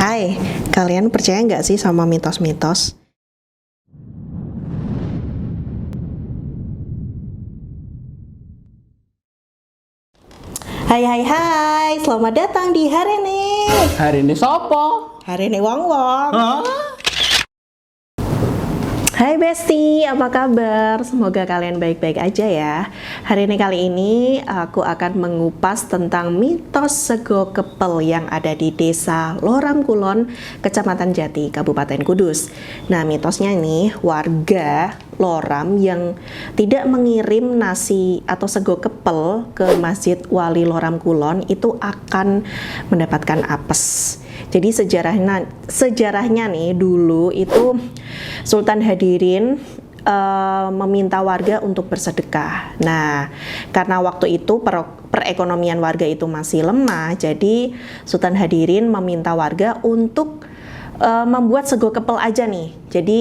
Hai, kalian percaya nggak sih sama mitos-mitos? Hai, selamat datang di hari ini. Hari ini sopo? Hari ini Wong. Hah? Hai Besti, apa kabar? Semoga kalian baik-baik aja ya. Hari ini kali ini aku akan mengupas tentang mitos sego kepel yang ada di Desa Loram Kulon, Kecamatan Jati, Kabupaten Kudus. Nah, mitosnya nih, warga Loram yang tidak mengirim nasi atau sego kepel ke Masjid Wali Loram Kulon itu akan mendapatkan apes. Jadi sejarahnya nih, dulu itu Sultan Hadirin meminta warga untuk bersedekah. Nah, karena waktu itu perekonomian warga itu masih lemah, jadi Sultan Hadirin meminta warga untuk membuat sego kepel aja nih. Jadi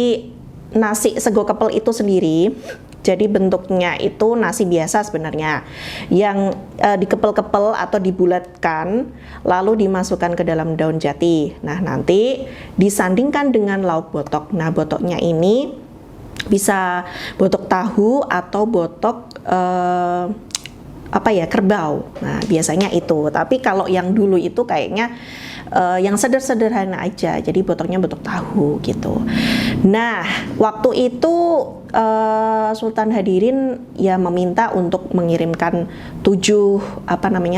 nasi sego kepel itu sendiri, jadi bentuknya itu nasi biasa sebenarnya, yang dikepel-kepel atau dibulatkan, lalu dimasukkan ke dalam daun jati. Nah, nanti disandingkan dengan lauk botok. Nah, botoknya ini bisa botok tahu atau botok kerbau. Nah, biasanya itu. Tapi kalau yang dulu itu kayaknya yang sederhana aja, jadi botoknya botok tahu gitu. Nah, waktu itu Sultan Hadirin ya meminta untuk mengirimkan 7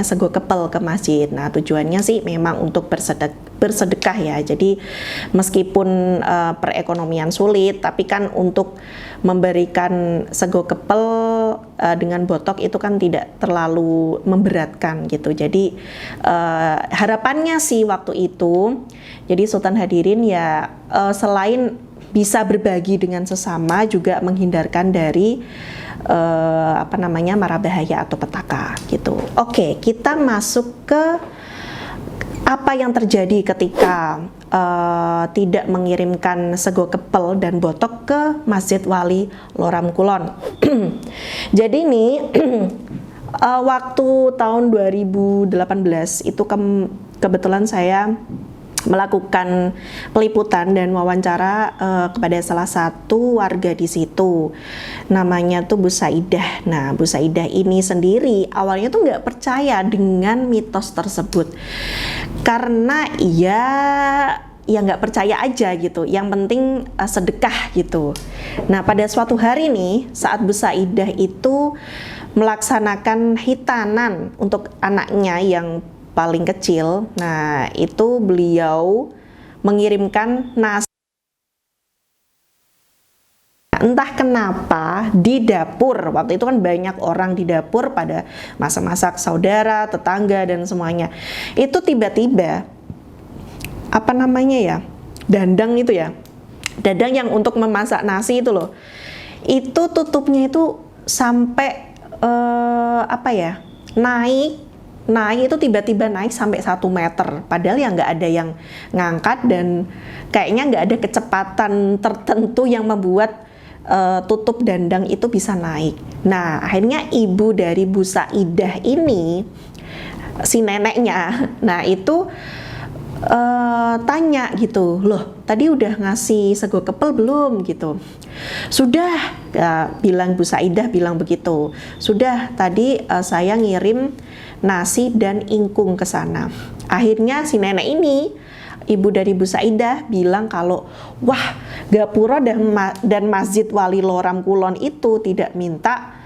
sego kepel ke masjid. Nah, tujuannya sih memang untuk bersedekah ya. Jadi meskipun perekonomian sulit, tapi kan untuk memberikan sego kepel dengan botok itu kan tidak terlalu memberatkan gitu. Jadi harapannya sih waktu itu, jadi Sultan Hadirin ya selain bisa berbagi dengan sesama, juga menghindarkan dari mara bahaya atau petaka gitu. Oke, kita masuk ke apa yang terjadi ketika tidak mengirimkan sego kepel dan botok ke Masjid Wali Loram Kulon. Jadi nih waktu tahun 2018 itu kebetulan saya melakukan peliputan dan wawancara kepada salah satu warga di situ, namanya tuh Bu Saidah. Nah, Bu Saidah ini sendiri awalnya tuh nggak percaya dengan mitos tersebut, karena ya nggak percaya aja gitu. Yang penting sedekah gitu. Nah, pada suatu hari nih, saat Bu Saidah itu melaksanakan hitanan untuk anaknya yang paling kecil, nah itu beliau mengirimkan nasi. Entah kenapa di dapur, waktu itu kan banyak orang di dapur pada masak-masak, saudara, tetangga dan semuanya. Itu tiba-tiba dandang itu ya. Dandang yang untuk memasak nasi itu loh. Itu tutupnya itu sampai naik itu tiba-tiba naik sampai 1 meter, padahal ya nggak ada yang ngangkat dan kayaknya nggak ada kecepatan tertentu yang membuat tutup dandang itu bisa naik. Nah, akhirnya ibu dari Bu Saidah ini, si neneknya, nah itu tanya gitu, loh tadi udah ngasih sego kepel belum gitu. Sudah, ya, bilang Bu Saidah bilang begitu. Sudah, tadi saya ngirim nasi dan ingkung ke sana. Akhirnya si nenek ini, ibu dari Bu Saidah, bilang kalau wah, Gapura dan Masjid Wali Loram Kulon itu tidak minta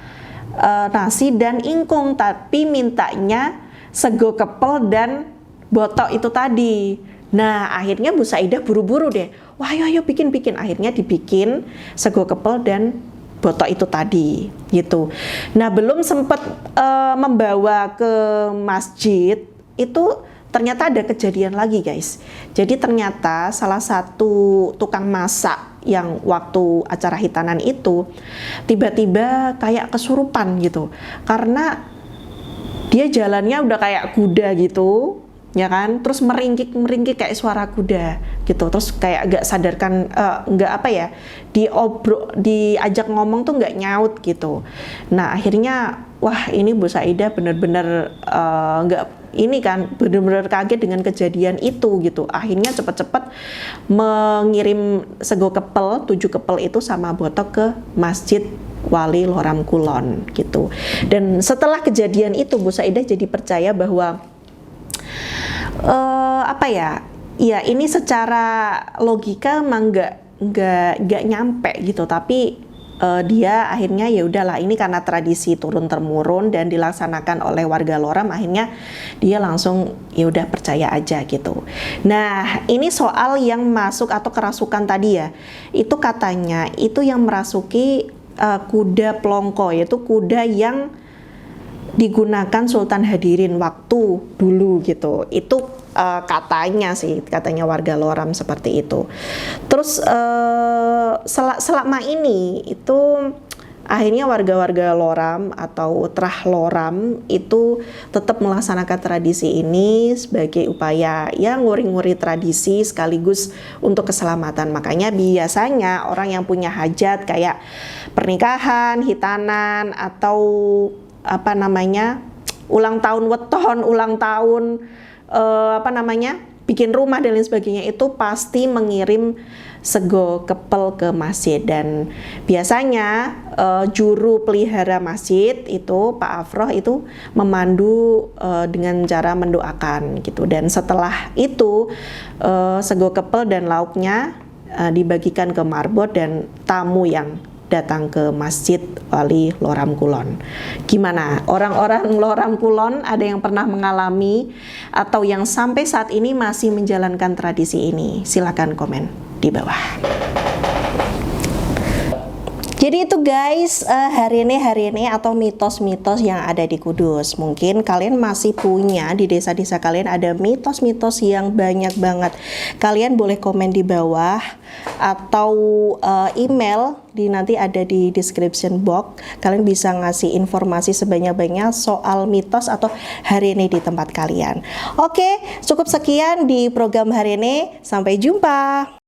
nasi dan ingkung, tapi mintanya sego kepel dan botok itu tadi. Nah, akhirnya Bu Saidah buru-buru deh. Wah, ayo bikin. Akhirnya dibikin sego kepel dan botok itu tadi gitu. Nah, belum sempat membawa ke masjid, itu ternyata ada kejadian lagi, guys. Jadi ternyata salah satu tukang masak yang waktu acara hitanan itu tiba-tiba kayak kesurupan gitu. Karena dia jalannya udah kayak kuda gitu, ya kan, terus meringkik kayak suara kuda gitu, terus kayak gak sadarkan, diajak ngomong tuh gak nyaut gitu. Nah, akhirnya wah, ini Bu Saidah bener-bener ini kan benar-benar kaget dengan kejadian itu gitu. Akhirnya cepat-cepat mengirim sego kepel, 7 kepel itu sama botok ke Masjid Wali Loram Kulon gitu. Dan setelah kejadian itu Bu Saidah jadi percaya bahwa ya ini secara logika emang nggak nyampe gitu, tapi dia akhirnya ya udahlah, ini karena tradisi turun temurun dan dilaksanakan oleh warga Loram, akhirnya dia langsung ya udah percaya aja gitu. Nah, ini soal yang masuk atau kerasukan tadi ya, itu katanya itu yang merasuki kuda Plongko, yaitu kuda yang digunakan Sultan Hadirin waktu dulu gitu. Itu katanya warga Loram seperti itu. Terus selama ini itu akhirnya warga-warga Loram atau Trah Loram itu tetap melaksanakan tradisi ini sebagai upaya ya nguri-nguri tradisi sekaligus untuk keselamatan. Makanya biasanya orang yang punya hajat kayak pernikahan, hitanan, atau ulang tahun weton, ulang tahun bikin rumah dan lain sebagainya, itu pasti mengirim sego kepel ke masjid. Dan biasanya juru pelihara masjid itu Pak Afroh itu memandu dengan cara mendoakan gitu. Dan setelah itu sego kepel dan lauknya dibagikan ke marbot dan tamu yang datang ke Masjid Wali Loram Kulon. Gimana? Orang-orang Loram Kulon ada yang pernah mengalami atau yang sampai saat ini masih menjalankan tradisi ini? Silakan komen di bawah. Jadi itu guys, hari ini atau mitos-mitos yang ada di Kudus. Mungkin kalian masih punya di desa-desa kalian ada mitos-mitos yang banyak banget. Kalian boleh komen di bawah atau email nanti ada di description box. Kalian bisa ngasih informasi sebanyak-banyaknya soal mitos atau hari ini di tempat kalian. Oke, cukup sekian di program hari ini. Sampai jumpa.